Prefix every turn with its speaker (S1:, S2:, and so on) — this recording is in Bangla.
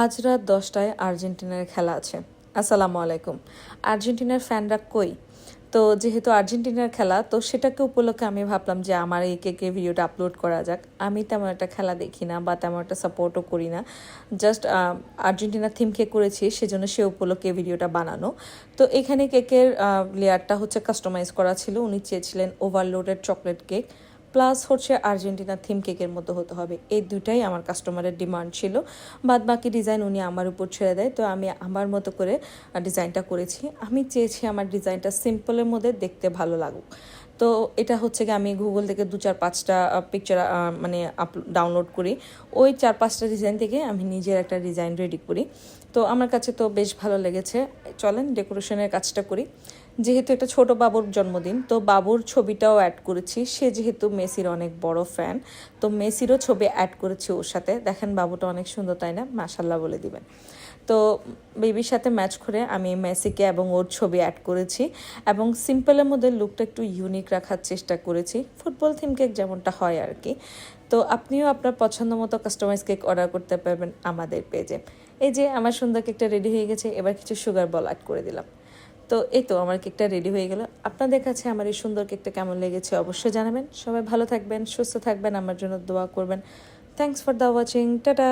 S1: আজ রাত 10টায় আর্জেন্টিনার খেলা আছে। আসসালামু আলাইকুম। আর্জেন্টিনার ফ্যানরা কই? তো যেহেতু আর্জেন্টিনার খেলা, তো সেটাকে উপলক্ষে আমি ভাবলাম যে আমার এই কেকের ভিডিওটা আপলোড করা যাক। আমি তেমন একটা খেলা দেখি না বা তেমন একটা সাপোর্টও করি না। জাস্ট আর্জেন্টিনার থিম কেক করেছি, সেজন্য সে উপলক্ষে ভিডিওটা বানানো। তো এখানে কেকের লেয়ারটা হচ্ছে কাস্টমাইজ করা ছিল। উনি চেয়েছিলেন ওভারলোডেড চকলেট কেক প্লাস হচ্ছে আর্জেন্টিনার থিম কেকের মতো হতে হবে। এই দুটাই আমার কাস্টমারের ডিমান্ড ছিল। বাদ বাকি ডিজাইন উনি আমার উপর ছেড়ে দেয়, তো আমি আমার মতো করে ডিজাইনটা করেছি। আমি চেয়েছি আমার ডিজাইনটা সিম্পলের মধ্যে দেখতে ভালো লাগুক। তো এটা হচ্ছে কি আমি গুগল থেকে 2-4-5টা পিকচার মানে ডাউনলোড করি। ওই 4-5টা ডিজাইন থেকে আমি নিজের একটা ডিজাইন রেডি করি। তো আমার কাছে তো বেশ ভালো লেগেছে। চলেন ডেকোরেশনের কাজটা করি। যেহেতু এটা ছোট বাবুর জন্মদিন, তো বাবুর ছবিটাও অ্যাড করেছি। সে যেহেতু মেসির অনেক বড় ফ্যান, তো মেসিরও ছবি অ্যাড করেছি ওর সাথে। দেখেন বাবুটা অনেক সুন্দর, তাই না? মাশাল্লাহ বলে দিবেন। তো বেবির সাথে ম্যাচ করে আমি মেসিকে এবং ওর ছবি অ্যাড করেছি এবং সিম্পলের মধ্যে লুকটা একটু ইউনিক রাখার চেষ্টা করেছি, ফুটবল থিম কেক যেমনটা হয় আর কি। তো আপনিও আপনার পছন্দ মতো কাস্টমাইজ কেক অর্ডার করতে পারবেন আমাদের পেজে। এই যে আমার সুন্দর কেকটা রেডি হয়ে গেছে, এবার কিছু সুগার বল অ্যাড করে দিলাম। তো এই তো আমার কেকটা রেডি হয়ে গেল। আপনাদের কাছে আমার এই সুন্দর কেকটা কেমন লেগেছে অবশ্যই জানাবেন। সবাই ভালো থাকবেন, সুস্থ থাকবেন, আমার জন্য দোয়া করবেন। Thanks for the watching. Tata.